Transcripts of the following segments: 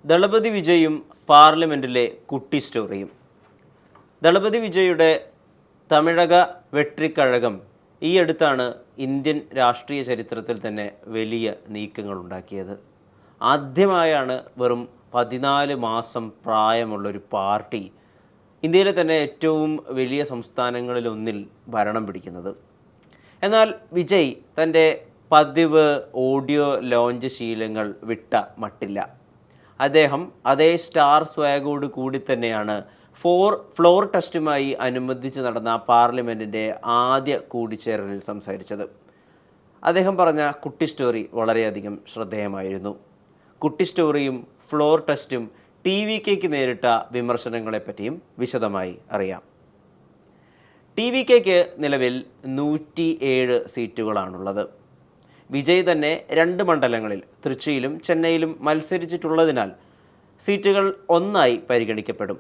ദളപതി വിജയും പാർലമെൻറ്റിലെ കുട്ടി സ്റ്റോറിയും. ദളപതി വിജയുടെ തമിഴക വെട്രിക്കഴകം ഈ അടുത്താണ് ഇന്ത്യൻ രാഷ്ട്രീയ ചരിത്രത്തിൽ തന്നെ വലിയ നീക്കങ്ങൾ ഉണ്ടാക്കിയത്. ആദ്യമായാണ് വെറും 14 മാസം പ്രായമുള്ളൊരു പാർട്ടി ഇന്ത്യയിലെ തന്നെ ഏറ്റവും വലിയ സംസ്ഥാനങ്ങളിലൊന്നിൽ ഭരണം പിടിക്കുന്നത്. എന്നാൽ വിജയ് തൻ്റെ പതിവ് ഓഡിയോ ലോഞ്ച് ശീലങ്ങൾ വിട്ട മട്ടില്ല. അദ്ദേഹം അതേ സ്റ്റാർ സ്വാഗോട് കൂടി തന്നെയാണ് ഫ്ലോർ ടെസ്റ്റുമായി അനുബന്ധിച്ച് നടന്ന പാർലമെൻറ്റിൻ്റെ ആദ്യ കൂടിച്ചേരലിൽ സംസാരിച്ചത്. അദ്ദേഹം പറഞ്ഞ കുട്ടി സ്റ്റോറി വളരെയധികം ശ്രദ്ധേയമായിരുന്നു. കുട്ടി സ്റ്റോറിയും ഫ്ലോർ ടെസ്റ്റും TVKക്ക് നേരിട്ട വിമർശനങ്ങളെപ്പറ്റിയും വിശദമായി അറിയാം. TVKക്ക് നിലവിൽ 107 സീറ്റുകളാണുള്ളത്. വിജയ് തന്നെ 2 മണ്ഡലങ്ങളിൽ തൃച്ചിയിലും ചെന്നൈയിലും മത്സരിച്ചിട്ടുള്ളതിനാൽ സീറ്റുകൾ ഒന്നായി പരിഗണിക്കപ്പെടും.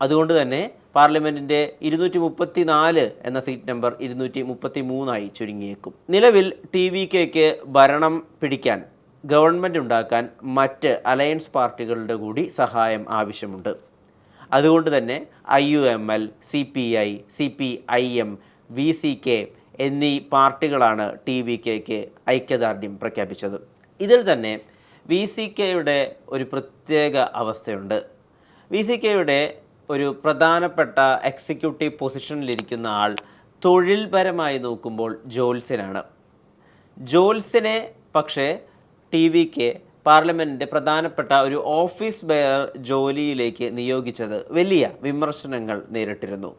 അതുകൊണ്ട് തന്നെ പാർലമെൻറ്റിൻ്റെ 234 എന്ന സീറ്റ് നമ്പർ 233 ചുരുങ്ങിയേക്കും. നിലവിൽ TVKക്ക് ഭരണം പിടിക്കാൻ ഗവൺമെൻറ് ഉണ്ടാക്കാൻ മറ്റ് അലയൻസ് പാർട്ടികളുടെ കൂടി സഹായം ആവശ്യമുണ്ട്. അതുകൊണ്ട് തന്നെ IUML, CPI, CPIM, VCK എന്നീ പാർട്ടികളാണ് TVKക്ക് ഐക്യദാർഢ്യം പ്രഖ്യാപിച്ചത്. ഇതിൽ തന്നെ VCKയുടെ ഒരു പ്രത്യേക അവസ്ഥയുണ്ട്. VCKയുടെ ഒരു പ്രധാനപ്പെട്ട എക്സിക്യൂട്ടീവ് പൊസിഷനിലിരിക്കുന്ന ആൾ തൊഴിൽപരമായി നോക്കുമ്പോൾ ജോത്സ്യനാണ്. ജോത്സ്യനെ പക്ഷേ TVK പാർലമെൻറ്റിൻ്റെ പ്രധാനപ്പെട്ട ഒരു ഓഫീസ് ബെയർ ജോലിയിലേക്ക് നിയോഗിച്ചത് വലിയ വിമർശനങ്ങൾ നേരിട്ടിരുന്നു.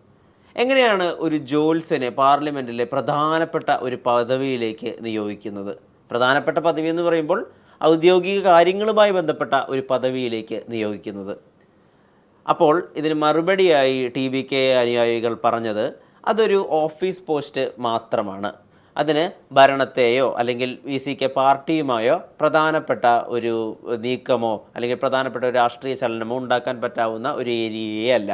എങ്ങനെയാണ് ഒരു ജോത്സ്യനെ പാർലമെൻറ്റിലെ പ്രധാനപ്പെട്ട ഒരു പദവിയിലേക്ക് നിയോഗിക്കുന്നത്? പ്രധാനപ്പെട്ട പദവി എന്ന് പറയുമ്പോൾ ഔദ്യോഗിക കാര്യങ്ങളുമായി ബന്ധപ്പെട്ട ഒരു പദവിയിലേക്ക് നിയോഗിക്കുന്നത്. അപ്പോൾ ഇതിന് മറുപടിയായി TVK അനുയായികൾ പറഞ്ഞത് അതൊരു ഓഫീസ് പോസ്റ്റ് മാത്രമാണ്. അതിന് ഭരണത്തെയോ അല്ലെങ്കിൽ VCK പാർട്ടിയുമായോ പ്രധാനപ്പെട്ട ഒരു നീക്കമോ അല്ലെങ്കിൽ പ്രധാനപ്പെട്ട ഒരു രാഷ്ട്രീയ ചലനമോ ഉണ്ടാക്കാൻ പറ്റാവുന്ന ഒരു ഏരിയയേ അല്ല.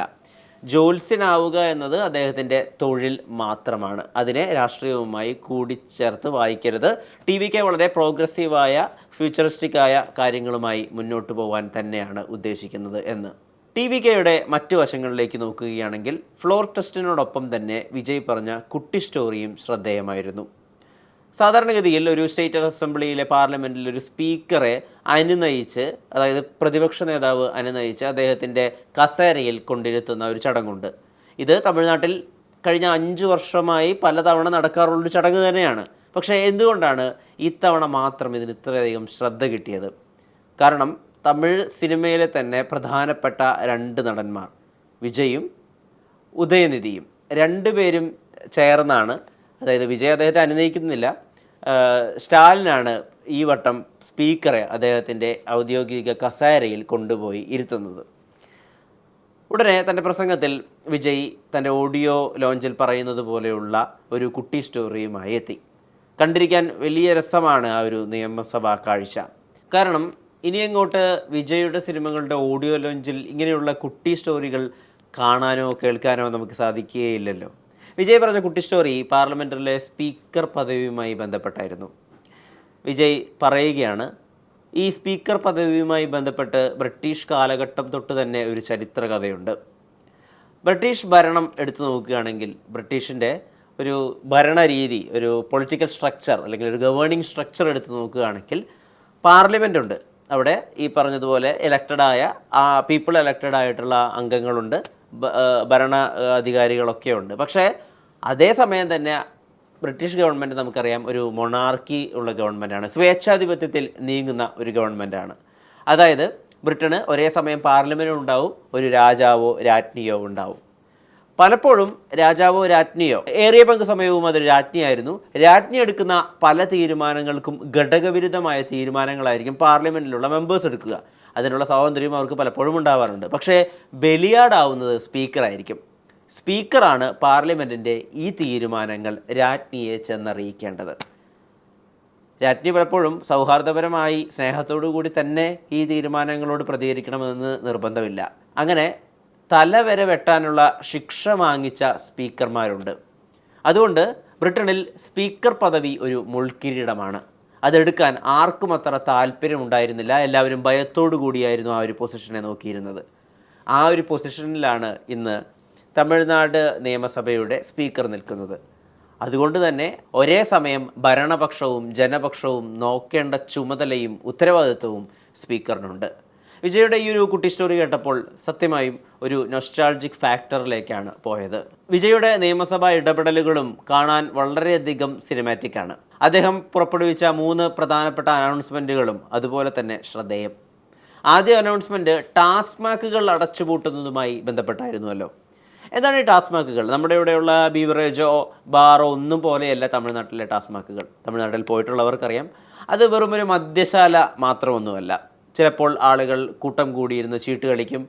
ജോത്സ്യനാവുക എന്നത് അദ്ദേഹത്തിൻ്റെ തൊഴിൽ മാത്രമാണ്. അതിനെ രാഷ്ട്രീയവുമായി കൂടിച്ചേർത്ത് വായിക്കരുത്. TVK വളരെ പ്രോഗ്രസീവായ ഫ്യൂച്ചറിസ്റ്റിക്കായ കാര്യങ്ങളുമായി മുന്നോട്ട് പോകാൻ തന്നെയാണ് ഉദ്ദേശിക്കുന്നത് എന്ന്. TVKയുടെ മറ്റു വശങ്ങളിലേക്ക് നോക്കുകയാണെങ്കിൽ ഫ്ലോർ ടെസ്റ്റിനോടൊപ്പം തന്നെ വിജയ് പറഞ്ഞ കുട്ടി സ്റ്റോറിയും ശ്രദ്ധേയമായിരുന്നു. സാധാരണഗതിയിൽ ഒരു സ്റ്റേറ്റ് അസംബ്ലിയിലെ പാർലമെൻറ്റിൽ ഒരു സ്പീക്കറെ അനുനയിച്ച്, അതായത് പ്രതിപക്ഷ നേതാവ് അനുനയിച്ച് അദ്ദേഹത്തിൻ്റെ കസേരയിൽ കൊണ്ടിരുത്തുന്ന ഒരു ചടങ്ങുണ്ട്. ഇത് തമിഴ്നാട്ടിൽ കഴിഞ്ഞ 5 വർഷമായി പലതവണ നടക്കാറുള്ളൊരു ചടങ്ങ് തന്നെയാണ്. പക്ഷേ എന്തുകൊണ്ടാണ് ഇത്തവണ മാത്രം ഇതിന് ഇത്രയധികം ശ്രദ്ധ കിട്ടിയത്? കാരണം തമിഴ് സിനിമയിലെ തന്നെ പ്രധാനപ്പെട്ട 2 നടന്മാർ വിജയും ഉദയനിധിയും 2 പേരും ചേർന്നാണ്, അതായത് വിജയ് അദ്ദേഹത്തെ അനുനയിക്കുന്നില്ല, സ്റ്റാലിനാണ് ഈ വട്ടം സ്പീക്കറെ അദ്ദേഹത്തിൻ്റെ ഔദ്യോഗിക കസേരയിൽ കൊണ്ടുപോയി ഇരുത്തുന്നത്. ഉടനെ തൻ്റെ പ്രസംഗത്തിൽ വിജയ് തൻ്റെ ഓഡിയോ ലോഞ്ചിൽ പറയുന്നത് പോലെയുള്ള ഒരു കുട്ടി സ്റ്റോറിയുമായി എത്തി. കണ്ടിരിക്കാൻ വലിയ രസമാണ് ആ ഒരു നിയമസഭാ കാഴ്ച. കാരണം ഇനി അങ്ങോട്ട് വിജയുടെ സിനിമകളുടെ ഓഡിയോ ലോഞ്ചിൽ ഇങ്ങനെയുള്ള കുട്ടി സ്റ്റോറികൾ കാണാനോ കേൾക്കാനോ നമുക്ക് സാധിക്കുകയില്ലല്ലോ. വിജയ് പറഞ്ഞ കുട്ടി സ്റ്റോറി പാർലമെൻറ്റിലെ സ്പീക്കർ പദവിയുമായി ബന്ധപ്പെട്ടായിരുന്നു. വിജയ് പറയുകയാണ്, ഈ സ്പീക്കർ പദവിയുമായി ബന്ധപ്പെട്ട് ബ്രിട്ടീഷ് കാലഘട്ടം തൊട്ട് തന്നെ ഒരു ചരിത്ര കഥയുണ്ട്. ബ്രിട്ടീഷ് ഭരണം എടുത്തു നോക്കുകയാണെങ്കിൽ ബ്രിട്ടീഷിൻ്റെ ഒരു ഭരണരീതി, ഒരു പൊളിറ്റിക്കൽ സ്ട്രക്ചർ അല്ലെങ്കിൽ ഒരു ഗവേണിംഗ് സ്ട്രക്ചർ എടുത്തു നോക്കുകയാണെങ്കിൽ പാർലമെൻ്റ് ഉണ്ട്. അവിടെ ഈ പറഞ്ഞതുപോലെ പീപ്പിൾ എലക്റ്റഡ് ആയിട്ടുള്ള അംഗങ്ങളുണ്ട്, ഭരണ അധികാരികളൊക്കെ ഉണ്ട്. പക്ഷേ അതേസമയം തന്നെ ബ്രിട്ടീഷ് ഗവൺമെൻറ് നമുക്കറിയാം ഒരു മൊണാർക്കി ഉള്ള ഗവൺമെൻറ്റാണ്, സ്വേച്ഛാധിപത്യത്തിൽ നീങ്ങുന്ന ഒരു ഗവൺമെൻറ്റാണ്. അതായത് ബ്രിട്ടന് ഒരേ സമയം പാർലമെൻറ്റ് ഉണ്ടാവും, ഒരു രാജാവോ രാജ്ഞിയോ ഉണ്ടാവും. പലപ്പോഴും രാജാവോ രാജ്ഞിയോ, ഏറിയ പങ്ക് സമയവും അതൊരു രാജ്ഞിയായിരുന്നു. രാജ്ഞി എടുക്കുന്ന പല തീരുമാനങ്ങൾക്കും ഘടകവിരുദ്ധമായ തീരുമാനങ്ങളായിരിക്കും പാർലമെൻറ്റിലുള്ള മെമ്പേഴ്സ് എടുക്കുക. അതിനുള്ള സ്വാതന്ത്ര്യം അവർക്ക് പലപ്പോഴും ഉണ്ടാവാറുണ്ട്. പക്ഷേ ബലിയാടാവുന്നത് സ്പീക്കറായിരിക്കും. സ്പീക്കറാണ് പാർലമെൻറ്റിൻ്റെ ഈ തീരുമാനങ്ങൾ രാജ്ഞിയെ ചെന്നറിയിക്കേണ്ടത്. രാജ്ഞി പലപ്പോഴും സൗഹാർദ്ദപരമായി സ്നേഹത്തോടു കൂടി തന്നെ ഈ തീരുമാനങ്ങളോട് പ്രതികരിക്കണമെന്ന് നിർബന്ധമില്ല. അങ്ങനെ തല വരെ വെട്ടാനുള്ള ശിക്ഷ വാങ്ങിച്ച സ്പീക്കർമാരുണ്ട്. അതുകൊണ്ട് ബ്രിട്ടനിൽ സ്പീക്കർ പദവി ഒരു മുൾക്കിരീടമാണ്. അതെടുക്കാൻ ആർക്കും അത്ര താല്പര്യമുണ്ടായിരുന്നില്ല. എല്ലാവരും ഭയത്തോടു കൂടിയായിരുന്നു ആ ഒരു പൊസിഷനെ നോക്കിയിരുന്നത്. ആ ഒരു പൊസിഷനിലാണ് ഇന്ന് തമിഴ്നാട് നിയമസഭയുടെ സ്പീക്കർ നിൽക്കുന്നത്. അതുകൊണ്ട് തന്നെ ഒരേ സമയം ഭരണപക്ഷവും ജനപക്ഷവും നോക്കേണ്ട ചുമതലയും ഉത്തരവാദിത്വവും സ്പീക്കറിനുണ്ട്. വിജയുടെ ഈ ഒരു കുട്ടി സ്റ്റോറി കേട്ടപ്പോൾ സത്യമായും ഒരു നൊസ്റ്റാൾജിക് ഫാക്ടറിലേക്കാണ് പോയത്. വിജയുടെ നിയമസഭാ ഇടപെടലുകളും കാണാൻ വളരെയധികം സിനിമാറ്റിക്കാണ്. അദ്ദേഹം പുറപ്പെടുവിച്ച 3 പ്രധാനപ്പെട്ട അനൗൺസ്മെൻറ്റുകളും അതുപോലെ തന്നെ ശ്രദ്ധേയം. ആദ്യ അനൗൺസ്മെൻറ്റ് ടാസ്മാക്കുകൾ അടച്ചുപൂട്ടുന്നതുമായി ബന്ധപ്പെട്ടായിരുന്നുവല്ലോ. എന്താണ് ഈ ടാസ്മാക്കുകൾ? നമ്മുടെ ഇവിടെയുള്ള ബീവറേജോ ബാറോ ഒന്നും പോലെയല്ല തമിഴ്നാട്ടിലെ ടാസ്മാക്കുകൾ. തമിഴ്നാട്ടിൽ പോയിട്ടുള്ളവർക്കറിയാം, അത് വെറുമൊരു മദ്യശാല മാത്രമൊന്നുമല്ല. ചിലപ്പോൾ ആളുകൾ കൂട്ടം കൂടിയിരുന്ന് ചീട്ട് കളിക്കും,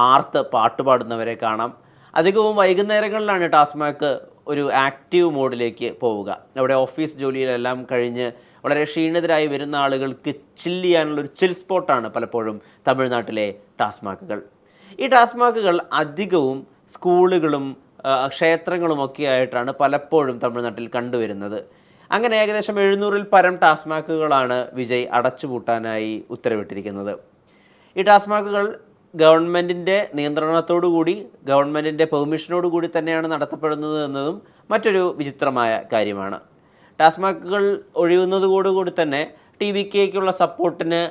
ആർത്ത് പാട്ടുപാടുന്നവരെ കാണാം. അധികവും വൈകുന്നേരങ്ങളിലാണ് ടാസ്മാക്ക് ഒരു ആക്റ്റീവ് മോഡിലേക്ക് പോവുക. അവിടെ ഓഫീസ് ജോലിയിലെല്ലാം കഴിഞ്ഞ് വളരെ ക്ഷീണിതരായി വരുന്ന ആളുകൾക്ക് ചില്ല് ചെയ്യാനുള്ളൊരു ചിൽ സ്പോട്ടാണ് പലപ്പോഴും തമിഴ്നാട്ടിലെ ടാസ്മാക്കുകൾ. ഈ ടാസ്മാക്കുകൾ അധികവും സ്കൂളുകളും ക്ഷേത്രങ്ങളുമൊക്കെ ആയിട്ടാണ് പലപ്പോഴും തമിഴ്നാട്ടിൽ കണ്ടുവരുന്നത്. അങ്ങനെ ഏകദേശം 700-ൽ പരം ടാസ്മാക്കുകളാണ് വിജയ് അടച്ചുപൂട്ടാനായി ഉത്തരവിട്ടിരിക്കുന്നത്. ഈ ടാസ്മാക്കുകൾ ഗവൺമെൻറ്റിൻ്റെ നിയന്ത്രണത്തോടു കൂടി, ഗവൺമെൻറ്റിൻ്റെ പെർമിഷനോടു കൂടി തന്നെയാണ് നടത്തപ്പെടുന്നത് എന്നതും മറ്റൊരു വിചിത്രമായ കാര്യമാണ്. ടാസ്മാക്കുകൾ ഒഴിയുന്നതോടുകൂടി തന്നെ TVKയ്ക്കുള്ള സപ്പോർട്ടിന്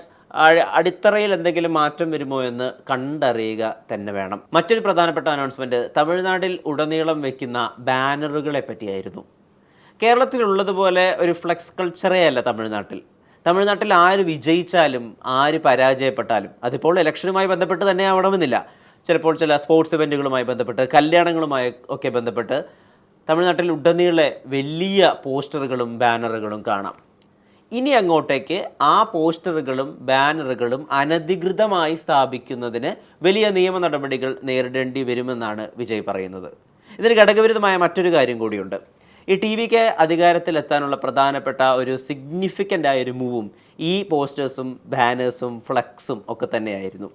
അടിത്തറയിൽ എന്തെങ്കിലും മാറ്റം വരുമോ എന്ന് കണ്ടറിയുക തന്നെ വേണം. മറ്റൊരു പ്രധാനപ്പെട്ട അനൗൺസ്മെൻറ്റ് തമിഴ്നാട്ടിൽ ഉടനീളം വയ്ക്കുന്ന ബാനറുകളെ പറ്റിയായിരുന്നു. കേരളത്തിലുള്ളതുപോലെ ഒരു ഫ്ലെക്സ് കൾച്ചറേ അല്ല തമിഴ്നാട്ടിൽ. തമിഴ്നാട്ടിൽ ആര് വിജയിച്ചാലും ആര് പരാജയപ്പെട്ടാലും, അതിപ്പോൾ ഇലക്ഷനുമായി ബന്ധപ്പെട്ട് തന്നെ ആവണമെന്നില്ല, ചിലപ്പോൾ ചില സ്പോർട്സ് ഇവൻറ്റുകളുമായി ബന്ധപ്പെട്ട്, കല്യാണങ്ങളുമായി ഒക്കെ ബന്ധപ്പെട്ട് തമിഴ്നാട്ടിൽ ഉടനീളെ വലിയ പോസ്റ്ററുകളും ബാനറുകളും കാണാം. ഇനി അങ്ങോട്ടേക്ക് ആ പോസ്റ്ററുകളും ബാനറുകളും അനധികൃതമായി സ്ഥാപിക്കുന്നതിന് വലിയ നിയമ നടപടികൾ നേരിടേണ്ടി വരുമെന്നാണ് വിജയ് പറയുന്നത്. ഇതിന് ഘടകവിരുദ്ധമായ മറ്റൊരു കാര്യം കൂടിയുണ്ട്. ഈ TVK അധികാരത്തിലെത്താനുള്ള പ്രധാനപ്പെട്ട ഒരു സിഗ്നിഫിക്കൻ്റ് ആയൊരു മൂവും ഈ പോസ്റ്റേഴ്സും ബാനേഴ്സും ഫ്ലക്സും ഒക്കെ തന്നെയായിരുന്നു.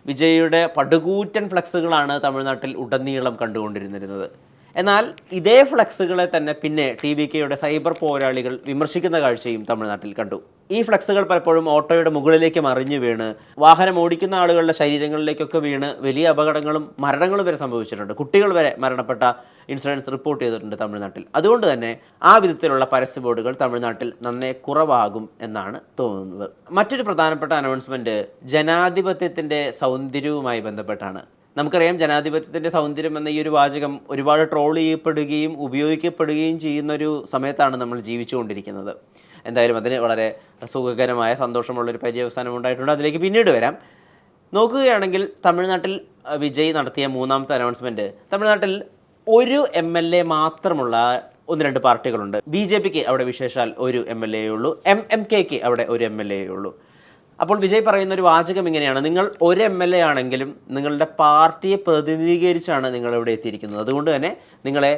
വിജയുടെ പടുകൂറ്റൻ ഫ്ലക്സുകളാണ് തമിഴ്നാട്ടിൽ ഉടനീളം കണ്ടുകൊണ്ടിരുന്നിരുന്നത്. എന്നാൽ ഇതേ ഫ്ലക്സുകളെ തന്നെ പിന്നെ TVKയുടെ സൈബർ പോരാളികൾ വിമർശിക്കുന്ന കാഴ്ചയും തമിഴ്നാട്ടിൽ കണ്ടു. ഈ ഫ്ലക്സുകൾ പലപ്പോഴും ഓട്ടോയുടെ മുകളിലേക്ക് മറിഞ്ഞു വീണ്, വാഹനം ഓടിക്കുന്ന ആളുകളുടെ ശരീരങ്ങളിലേക്കൊക്കെ വീണ് വലിയ അപകടങ്ങളും മരണങ്ങളും വരെ സംഭവിച്ചിട്ടുണ്ട്. കുട്ടികൾ വരെ മരണപ്പെട്ട ഇൻസിഡൻസ് റിപ്പോർട്ട് ചെയ്തിട്ടുണ്ട് തമിഴ്നാട്ടിൽ. അതുകൊണ്ട് തന്നെ ആ വിധത്തിലുള്ള പരസ്യ ബോർഡുകൾ തമിഴ്നാട്ടിൽ നന്നേ കുറവാകും എന്നാണ് തോന്നുന്നത്. മറ്റൊരു പ്രധാനപ്പെട്ട അനൗൺസ്മെൻറ്റ് ജനാധിപത്യത്തിൻ്റെ സൗന്ദര്യവുമായി ബന്ധപ്പെട്ടാണ്. നമുക്കറിയാം, ജനാധിപത്യത്തിൻ്റെ സൗന്ദര്യം എന്ന ഈ ഒരു വാചകം ഒരുപാട് ട്രോൾ ചെയ്യപ്പെടുകയും ഉപയോഗിക്കപ്പെടുകയും ചെയ്യുന്നൊരു സമയത്താണ് നമ്മൾ ജീവിച്ചുകൊണ്ടിരിക്കുന്നത്. എന്തായാലും അതിന് വളരെ സുഖകരമായ സന്തോഷമുള്ളൊരു പര്യവസാനം ഉണ്ടായിട്ടുണ്ട്. അതിലേക്ക് പിന്നീട് വരാം. നോക്കുകയാണെങ്കിൽ തമിഴ്നാട്ടിൽ വിജയ് നടത്തിയ 3ാമത്തെ അനൗൺസ്മെൻറ്റ്, തമിഴ്നാട്ടിൽ ഒരു MLA മാത്രമുള്ള 1-2 പാർട്ടികളുണ്ട്. BJPക്ക് അവിടെ വിശേഷാൽ ഒരു MLA ഉള്ളൂ, MMKക്ക് അവിടെ ഒരു MLA ഉള്ളൂ. അപ്പോൾ വിജയ് പറയുന്ന ഒരു വാചകം ഇങ്ങനെയാണ്: നിങ്ങൾ ഒരു MLA ആണെങ്കിലും നിങ്ങളുടെ പാർട്ടിയെ പ്രതിനിധീകരിച്ചാണ് നിങ്ങളിവിടെ എത്തിയിരിക്കുന്നത്. അതുകൊണ്ട് തന്നെ നിങ്ങളെ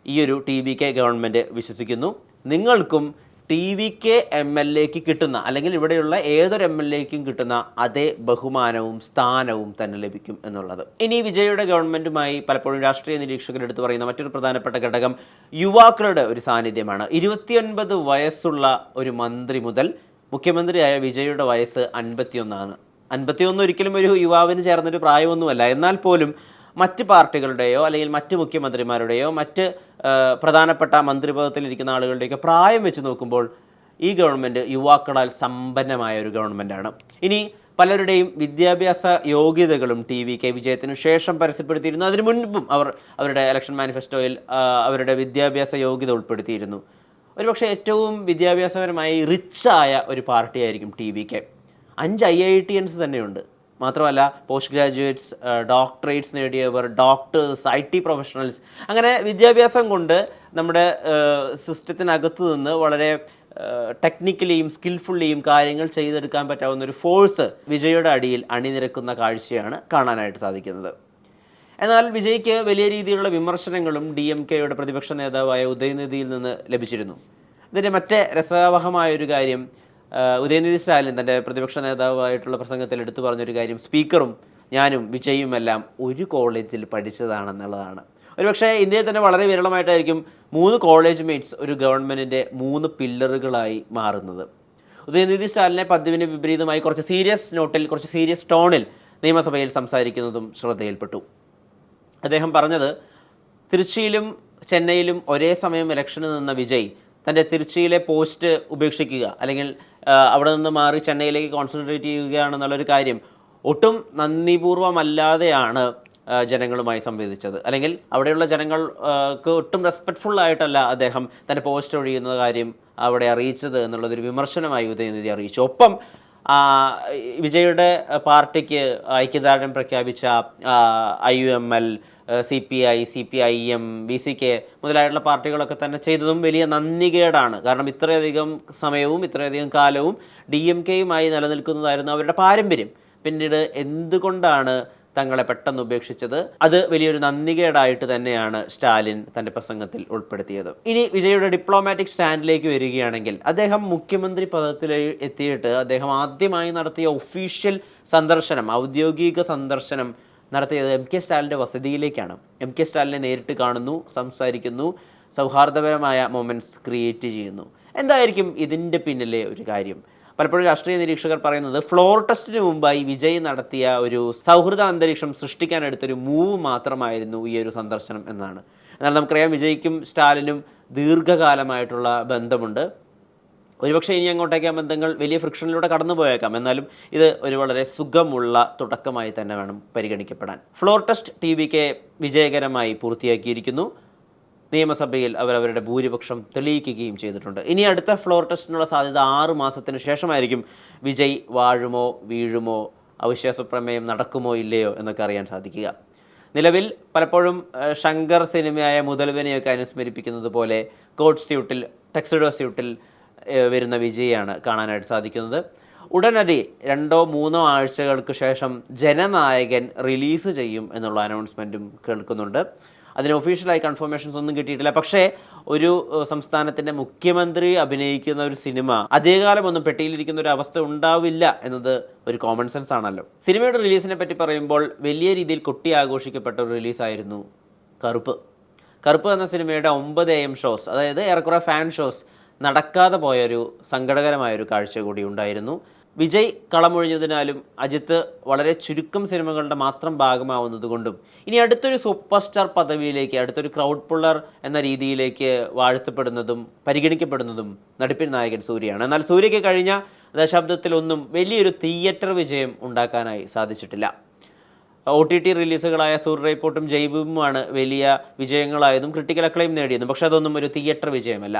ഈ ഒരു TVK ഗവൺമെൻറ് വിശ്വസിക്കുന്നു. നിങ്ങൾക്കും TVK MLAക്ക് കിട്ടുന്ന, അല്ലെങ്കിൽ ഇവിടെയുള്ള ഏതൊരു MLAക്കും കിട്ടുന്ന അതേ ബഹുമാനവും സ്ഥാനവും തന്നെ ലഭിക്കും എന്നുള്ളത്. ഇനി വിജയുടെ ഗവൺമെൻറ്റുമായി പലപ്പോഴും രാഷ്ട്രീയ നിരീക്ഷകരെടുത്ത് പറയുന്ന മറ്റൊരു പ്രധാനപ്പെട്ട ഘടകം യുവാക്കളുടെ ഒരു സാന്നിധ്യമാണ്. 29 വയസ്സുള്ള ഒരു മന്ത്രി മുതൽ മുഖ്യമന്ത്രിയായ വിജയുടെ വയസ്സ് 51 ആണ്. 51 ഒരിക്കലും ഒരു യുവാവിന് ചേർന്നൊരു പ്രായമൊന്നുമല്ല. എന്നാൽ പോലും മറ്റ് പാർട്ടികളുടെയോ അല്ലെങ്കിൽ മറ്റ് മുഖ്യമന്ത്രിമാരുടെയോ മറ്റ് പ്രധാനപ്പെട്ട മന്ത്രിപദത്തിലിരിക്കുന്ന ആളുകളുടെയൊക്കെ പ്രായം വെച്ച് നോക്കുമ്പോൾ ഈ ഗവൺമെൻറ് യുവാക്കളാൽ സമ്പന്നമായ ഒരു ഗവൺമെൻറ്റാണ്. ഇനി പലരുടെയും വിദ്യാഭ്യാസ യോഗ്യതകളും TVK വിജയത്തിന് ശേഷം പരസ്യപ്പെടുത്തിയിരുന്നു. അതിനു മുൻപും അവരുടെ ഇലക്ഷൻ മാനിഫെസ്റ്റോയിൽ അവരുടെ വിദ്യാഭ്യാസ യോഗ്യത ഉൾപ്പെടുത്തിയിരുന്നു. ഒരുപക്ഷെ ഏറ്റവും വിദ്യാഭ്യാസപരമായി റിച്ചായ ഒരു പാർട്ടിയായിരിക്കും TVK. 5 IITians തന്നെയുണ്ട്. മാത്രമല്ല പോസ്റ്റ് ഗ്രാജുവേറ്റ്സ്, ഡോക്ടറേറ്റ്സ് നേടിയവർ, ഡോക്ടേഴ്സ്, IT പ്രൊഫഷണൽസ്, അങ്ങനെ വിദ്യാഭ്യാസം കൊണ്ട് നമ്മുടെ സിസ്റ്റത്തിനകത്ത് നിന്ന് വളരെ ടെക്നിക്കലിയും സ്കിൽഫുള്ളിയും കാര്യങ്ങൾ ചെയ്തെടുക്കാൻ പറ്റാവുന്ന ഒരു ഫോഴ്സ് വിജയുടെ അടിയിൽ അണിനിരക്കുന്ന കാഴ്ചയാണ് കാണാനായിട്ട് സാധിക്കുന്നത്. എന്നാൽ വിജയ്ക്ക് വലിയ രീതിയിലുള്ള വിമർശനങ്ങളും DMKയുടെ പ്രതിപക്ഷ നേതാവായ ഉദയനിധിയിൽ നിന്ന് ലഭിച്ചിരുന്നു. ഇതിൻ്റെ മറ്റേ രസവഹമായൊരു കാര്യം, ഉദയനിധി സ്റ്റാലിൻ തൻ്റെ പ്രതിപക്ഷ നേതാവായിട്ടുള്ള പ്രസംഗത്തിൽ എടുത്തു പറഞ്ഞൊരു കാര്യം, സ്പീക്കറും ഞാനും വിജയുമെല്ലാം ഒരു കോളേജിൽ പഠിച്ചതാണെന്നുള്ളതാണ്. ഒരുപക്ഷെ ഇന്ത്യയിൽ തന്നെ വളരെ വിരളമായിട്ടായിരിക്കും 3 കോളേജ് മേറ്റ്സ് ഒരു ഗവൺമെൻറ്റിൻ്റെ 3 പില്ലറുകളായി മാറുന്നത്. ഉദയനിധി സ്റ്റാലിനെ പതിവിന് വിപരീതമായി കുറച്ച് സീരിയസ് ടോണിൽ നിയമസഭയിൽ സംസാരിക്കുന്നതും ശ്രദ്ധയിൽപ്പെട്ടു. അദ്ദേഹം പറഞ്ഞത്, തിരുച്ചിയിലും ചെന്നൈയിലും ഒരേ സമയം ഇലക്ഷന് നിന്ന വിജയ് തൻ്റെ തിരുച്ചിയിലെ പോസ്റ്റ് ഉപേക്ഷിക്കുക, അല്ലെങ്കിൽ അവിടെ നിന്ന് മാറി ചെന്നൈയിലേക്ക് കോൺസെൻട്രേറ്റ് ചെയ്യുകയാണെന്നുള്ളൊരു കാര്യം ഒട്ടും നന്ദിപൂർവ്വമല്ലാതെയാണ് ജനങ്ങളുമായി സംവദിച്ചത്. അല്ലെങ്കിൽ അവിടെയുള്ള ജനങ്ങൾക്ക് ഒട്ടും റെസ്പെക്റ്റ്ഫുള്ളായിട്ടല്ല അദ്ദേഹം തൻ്റെ പോസ്റ്റ് ഒഴിയുന്ന കാര്യം അവിടെ അറിയിച്ചത് എന്നുള്ളതൊരു വിമർശനമായി ഉദയനിധി അറിയിച്ചു. ഒപ്പം വിജയുടെ പാർട്ടിക്ക് ഐക്യദാർഢ്യം പ്രഖ്യാപിച്ച IUML, CPI, CPIM, VCK മുതലായിട്ടുള്ള പാർട്ടികളൊക്കെ തന്നെ ചെയ്തതും വലിയ നന്ദികേടാണ്. കാരണം ഇത്രയധികം സമയവും ഇത്രയധികം കാലവും DMK-യുമായി നിലനിൽക്കുന്നതായിരുന്നു അവരുടെ പാരമ്പര്യം. പിന്നീട് എന്തുകൊണ്ടാണ് തങ്ങളെ പെട്ടെന്ന് ഉപേക്ഷിച്ചത്? അത് വലിയൊരു നന്ദികേടായിട്ട് തന്നെയാണ് സ്റ്റാലിൻ തൻ്റെ പ്രസംഗത്തിൽ ഉൾപ്പെടുത്തിയത്. ഇനി വിജയുടെ ഡിപ്ലോമാറ്റിക് സ്റ്റാൻഡിലേക്ക് വരികയാണെങ്കിൽ, അദ്ദേഹം മുഖ്യമന്ത്രി പദത്തിൽ എത്തിയിട്ട് അദ്ദേഹം ആദ്യമായി നടത്തിയ ഒഫീഷ്യൽ സന്ദർശനം, ഔദ്യോഗിക സന്ദർശനം നടത്തിയത് MK സ്റ്റാലിൻ്റെ വസതിയിലേക്കാണ്. MK സ്റ്റാലിനെ നേരിട്ട് കാണുന്നു, സംസാരിക്കുന്നു, സൗഹാർദ്ദപരമായ മൊമെൻറ്റ്സ് ക്രിയേറ്റ് ചെയ്യുന്നു. എന്തായിരിക്കും ഇതിൻ്റെ പിന്നിലെ ഒരു കാര്യം? പലപ്പോഴും രാഷ്ട്രീയ നിരീക്ഷകർ പറയുന്നത് ഫ്ലോർ ടെസ്റ്റിന് മുമ്പായി വിജയ് നടത്തിയ ഒരു സൗഹൃദ അന്തരീക്ഷം സൃഷ്ടിക്കാനെടുത്തൊരു മൂവ് മാത്രമായിരുന്നു ഈ ഒരു സന്ദർശനം എന്നാണ്. എന്നാൽ നമുക്കറിയാം, വിജയ്ക്കും സ്റ്റാലിനും ദീർഘകാലമായിട്ടുള്ള ബന്ധമുണ്ട്. ഒരുപക്ഷെ ഇനി അങ്ങോട്ടേക്ക് ആ ബന്ധങ്ങൾ വലിയ ഫ്രിക്ഷനിലൂടെ കടന്നു പോയേക്കാം. എന്നാലും ഇത് ഒരു വളരെ സുഖമുള്ള തുടക്കമായി തന്നെ വേണം പരിഗണിക്കപ്പെടാൻ. ഫ്ലോർ ടെസ്റ്റ് TVK വിജയകരമായി പൂർത്തിയാക്കിയിരിക്കുന്നു. നിയമസഭയിൽ അവരവരുടെ ഭൂരിപക്ഷം തെളിയിക്കുകയും ചെയ്തിട്ടുണ്ട്. ഇനി അടുത്ത ഫ്ലോർ ടെസ്റ്റിനുള്ള സാധ്യത 6 മാസത്തിന് ശേഷമായിരിക്കും. വിജയ് വാഴുമോ വീഴുമോ, അവിശ്വാസ പ്രമേയം നടക്കുമോ ഇല്ലയോ എന്നൊക്കെ അറിയാൻ സാധിക്കുക. നിലവിൽ പലപ്പോഴും ശങ്കർ സിനിമയായ മുതൽവനെയൊക്കെ അനുസ്മരിപ്പിക്കുന്നത് പോലെ കോട്ട് സ്യൂട്ടിൽ, ടെക്സിഡോ സ്യൂട്ടിൽ വരുന്ന വിജയാണ് കാണാനായിട്ട് സാധിക്കുന്നത്. ഉടനടി 2-3 ആഴ്ചകൾക്ക് ശേഷം ജനനായകൻ റിലീസ് ചെയ്യും എന്നുള്ള അനൗൺസ്മെൻറ്റും കേൾക്കുന്നുണ്ട്. അതിന് ഒഫീഷ്യലായി കൺഫർമേഷൻസ് ഒന്നും കിട്ടിയിട്ടില്ല. പക്ഷേ ഒരു സംസ്ഥാനത്തിൻ്റെ മുഖ്യമന്ത്രി അഭിനയിക്കുന്ന ഒരു സിനിമ അധികകാലം ഒന്നും പെട്ടിയിലിരിക്കുന്ന ഒരു അവസ്ഥ ഉണ്ടാവില്ല എന്നത് ഒരു കോമൺ സെൻസ് ആണല്ലോ. സിനിമയുടെ റിലീസിനെ പറ്റി പറയുമ്പോൾ വലിയ രീതിയിൽ കൊട്ടി ആഘോഷിക്കപ്പെട്ട ഒരു റിലീസായിരുന്നു കറുപ്പ് എന്ന സിനിമയുടെ 9 AM ഷോസ്, അതായത് ഏറെക്കുറെ ഫാൻ ഷോസ് നടക്കാതെ പോയൊരു സങ്കടകരമായൊരു കാഴ്ച കൂടി ഉണ്ടായിരുന്നു. വിജയ് കളമൊഴിഞ്ഞതിനാലും അജിത്ത് വളരെ ചുരുക്കം സിനിമകളുടെ മാത്രം ഭാഗമാവുന്നത് കൊണ്ടും ഇനി അടുത്തൊരു സൂപ്പർ സ്റ്റാർ പദവിയിലേക്ക്, അടുത്തൊരു ക്രൗഡ് പുള്ളർ എന്ന രീതിയിലേക്ക് വാഴ്ത്തപ്പെടുന്നതും പരിഗണിക്കപ്പെടുന്നതും നടിപ്പിൻ നായകൻ സൂര്യയാണ്. എന്നാൽ സൂര്യയ്ക്ക് കഴിഞ്ഞ ദശാബ്ദത്തിലൊന്നും വലിയൊരു തിയേറ്റർ വിജയം ഉണ്ടാക്കാനായി സാധിച്ചിട്ടില്ല. OTT റിലീസുകളായ സൂര്യറൈപ്പോർട്ടും ജയ്ബുമാണ് വലിയ വിജയങ്ങളായതും ക്രിട്ടിക്കൽ അക്ലെയിം നേടിയതും. പക്ഷേ അതൊന്നും ഒരു തിയേറ്റർ വിജയമല്ല.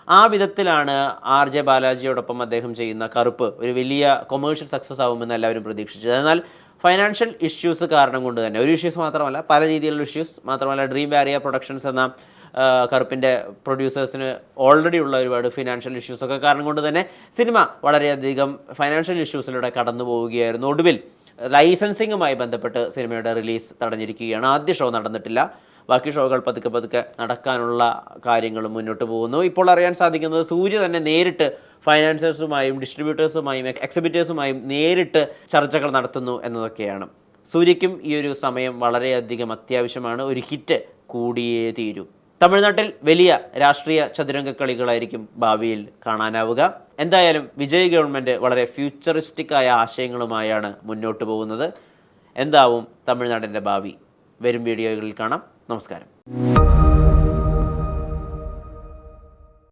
ആ വിധത്തിലാണ് RJ ബാലാജിയോടൊപ്പം അദ്ദേഹം ചെയ്യുന്ന കറുപ്പ് ഒരു വലിയ കൊമേഴ്ഷ്യൽ സക്സസ് ആവുമെന്ന് എല്ലാവരും പ്രതീക്ഷിച്ചത്. എന്നാൽ ഫൈനാൻഷ്യൽ ഇഷ്യൂസ് കാരണം കൊണ്ട് തന്നെ, ഒരു ഇഷ്യൂസ് മാത്രമല്ല, പല രീതിയിലുള്ള ഇഷ്യൂസ് മാത്രമല്ല, ഡ്രീം വാരിയർ പ്രൊഡക്ഷൻസ് എന്ന കറുപ്പിൻ്റെ പ്രൊഡ്യൂസേഴ്സിന് ഓൾറെഡി ഉള്ള ഒരുപാട് ഫിനാൻഷ്യൽ ഇഷ്യൂസൊക്കെ കാരണം കൊണ്ട് തന്നെ സിനിമ വളരെയധികം ഫൈനാൻഷ്യൽ ഇഷ്യൂസിലൂടെ കടന്നു പോവുകയായിരുന്നു. ഒടുവിൽ ലൈസൻസിങ്ങുമായി ബന്ധപ്പെട്ട് സിനിമയുടെ റിലീസ് തടഞ്ഞിരിക്കുകയാണ്. ആദ്യ ഷോ നടന്നിട്ടില്ല. ബാക്കി ഷോകൾ പതുക്കെ നടക്കാനുള്ള കാര്യങ്ങളും മുന്നോട്ട് പോകുന്നു. ഇപ്പോൾ അറിയാൻ സാധിക്കുന്നത് സൂര്യ തന്നെ നേരിട്ട് ഫൈനാൻസേഴ്സുമായും ഡിസ്ട്രിബ്യൂട്ടേഴ്സുമായും എക്സിബിറ്റേഴ്സുമായും നേരിട്ട് ചർച്ചകൾ നടത്തുന്നു എന്നതൊക്കെയാണ്. സൂര്യയ്ക്കും ഈ ഒരു സമയം വളരെയധികം അത്യാവശ്യമാണ്. ഒരു ഹിറ്റ് കൂടിയേ തീരൂ. തമിഴ്നാട്ടിൽ വലിയ രാഷ്ട്രീയ ചതുരംഗ കളികളായിരിക്കും ഭാവിയിൽ കാണാനാവുക. എന്തായാലും വിജയ് ഗവൺമെൻറ് വളരെ ഫ്യൂച്ചറിസ്റ്റിക് ആശയങ്ങളുമായാണ് മുന്നോട്ട് പോകുന്നത്. എന്താവും തമിഴ്നാടിൻ്റെ ഭാവി? വരും വീഡിയോകളിൽ കാണാം. നമസ്കാരം.